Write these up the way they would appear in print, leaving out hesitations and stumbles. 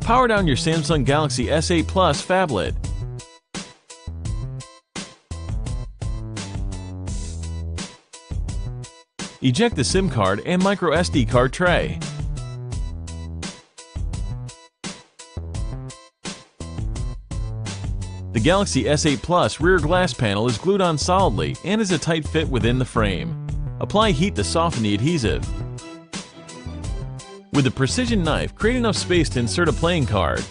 Power down your Samsung Galaxy S8 Plus phablet. Eject the SIM card and micro SD card tray. The Galaxy S8 Plus rear glass panel is glued on solidly and is a tight fit within the frame. Apply heat to soften the adhesive. With a precision knife, create enough space to insert a playing card.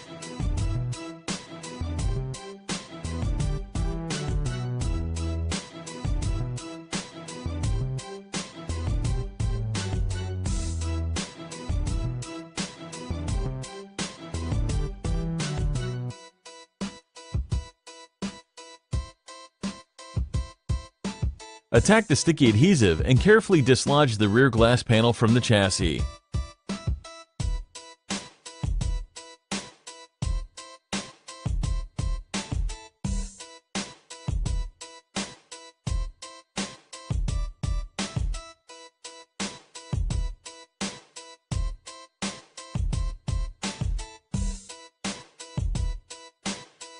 Attack the sticky adhesive and carefully dislodge the rear glass panel from the chassis.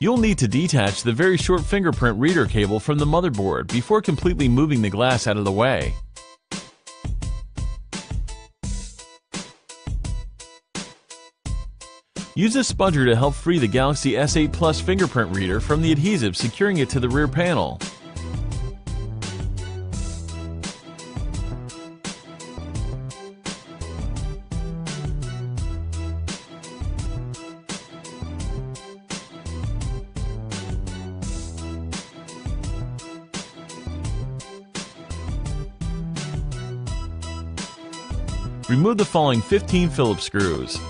You'll need to detach the very short fingerprint reader cable from the motherboard before completely moving the glass out of the way. Use a spudger to help free the Galaxy S8 Plus fingerprint reader from the adhesive securing it to the rear panel. Remove the following 15 Phillips screws.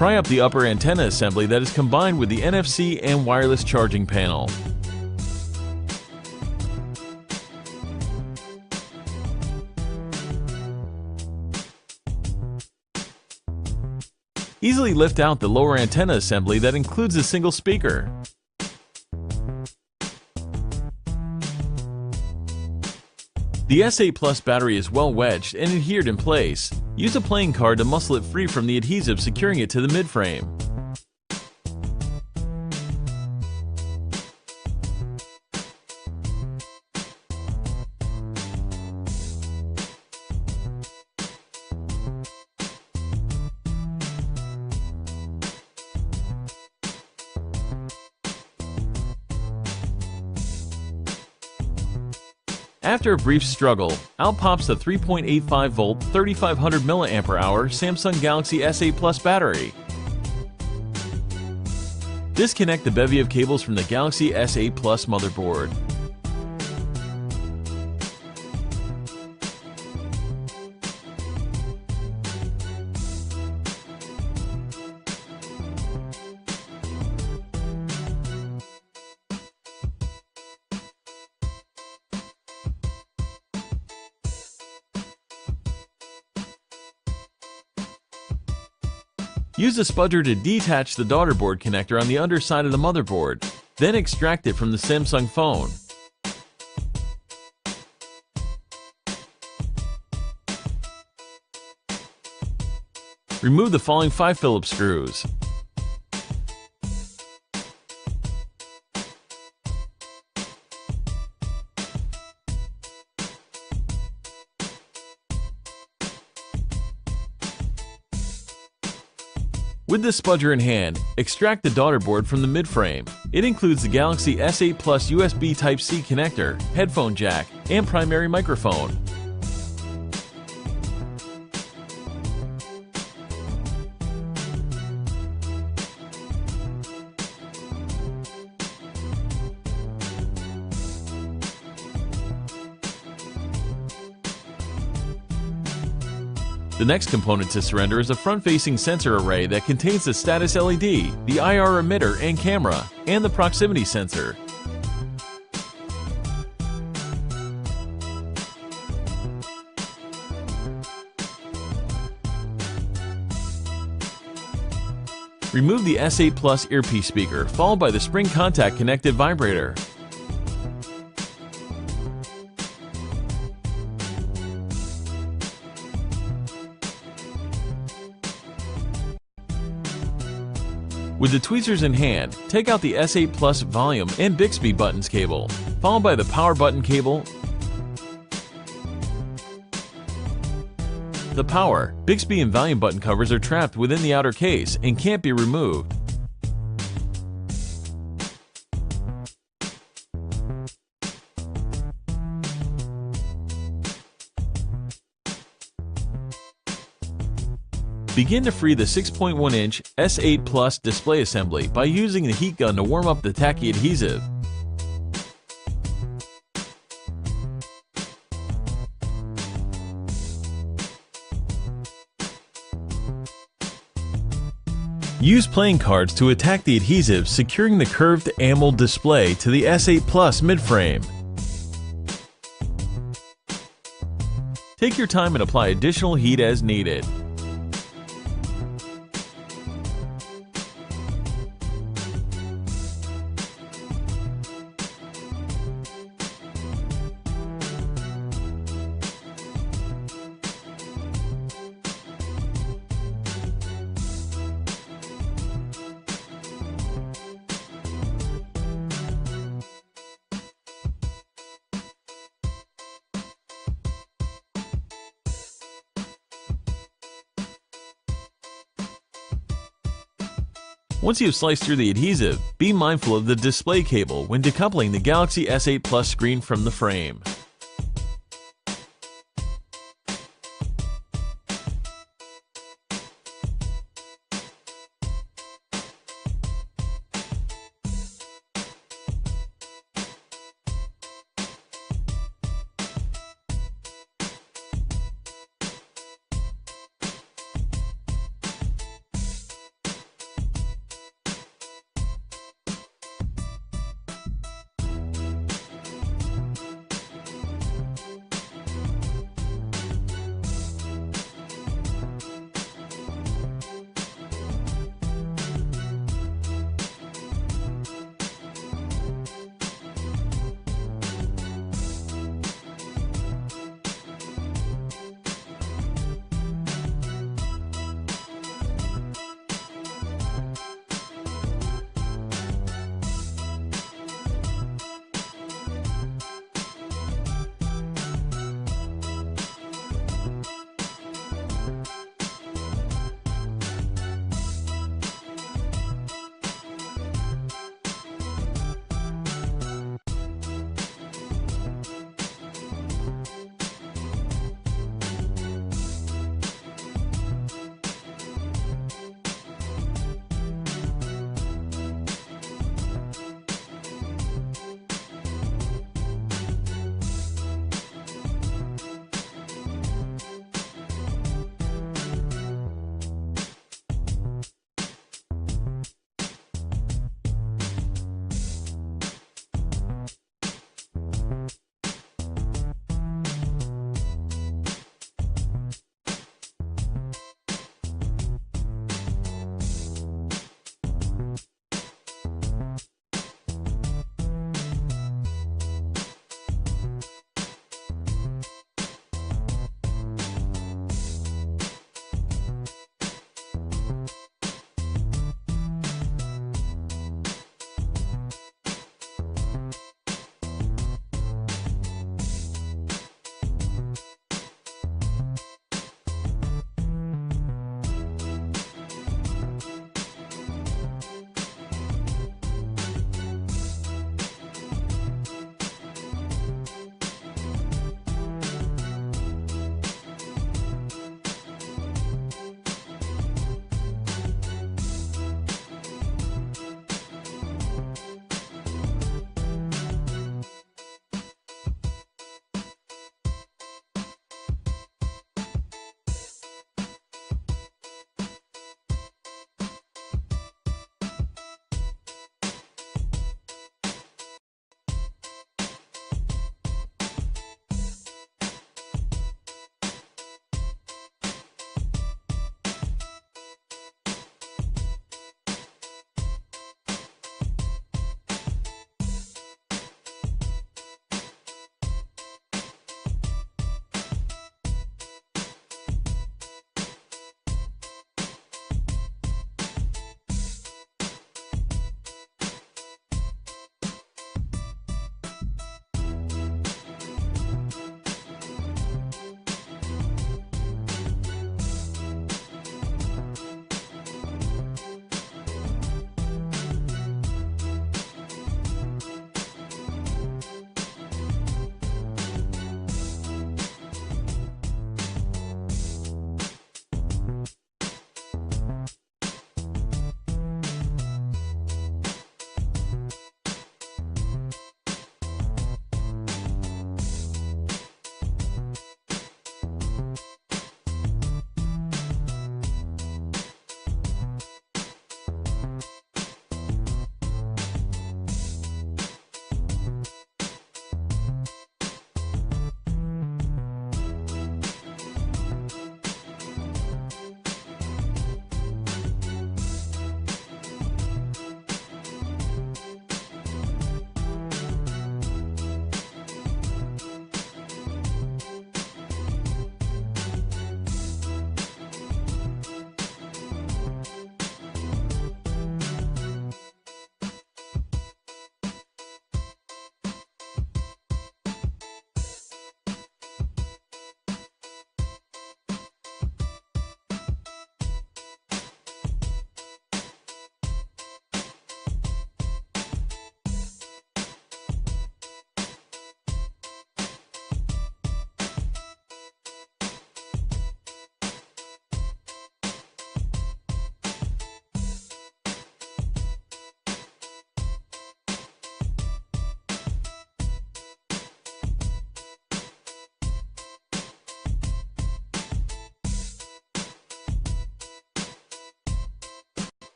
Pry up the upper antenna assembly that is combined with the NFC and wireless charging panel. Easily lift out the lower antenna assembly that includes a single speaker. The S8 Plus battery is well wedged and adhered in place. Use a playing card to muscle it free from the adhesive securing it to the midframe. After a brief struggle, out pops the 3.85-volt 3500 mAh Samsung Galaxy S8 Plus battery. Disconnect the bevy of cables from the Galaxy S8 Plus motherboard. Use a spudger to detach the daughter board connector on the underside of the motherboard, then extract it from the Samsung phone. Remove the following 5 Phillips screws. With the spudger in hand, extract the daughter board from the midframe. It includes the Galaxy S8 Plus USB Type-C connector, headphone jack, and primary microphone. The next component to surrender is a front-facing sensor array that contains the status LED, the IR emitter and camera, and the proximity sensor. Remove the S8 Plus earpiece speaker, followed by the spring contact connected vibrator. With the tweezers in hand, take out the S8 Plus volume and Bixby buttons cable, followed by the power button cable, the power, Bixby and volume button covers are trapped within the outer case and can't be removed. Begin to free the 6.1-inch S8 Plus display assembly by using the heat gun to warm up the tacky adhesive. Use playing cards to attack the adhesive, securing the curved AMOLED display to the S8 Plus midframe. Take your time and apply additional heat as needed. Once you have sliced through the adhesive, be mindful of the display cable when decoupling the Galaxy S8 Plus screen from the frame.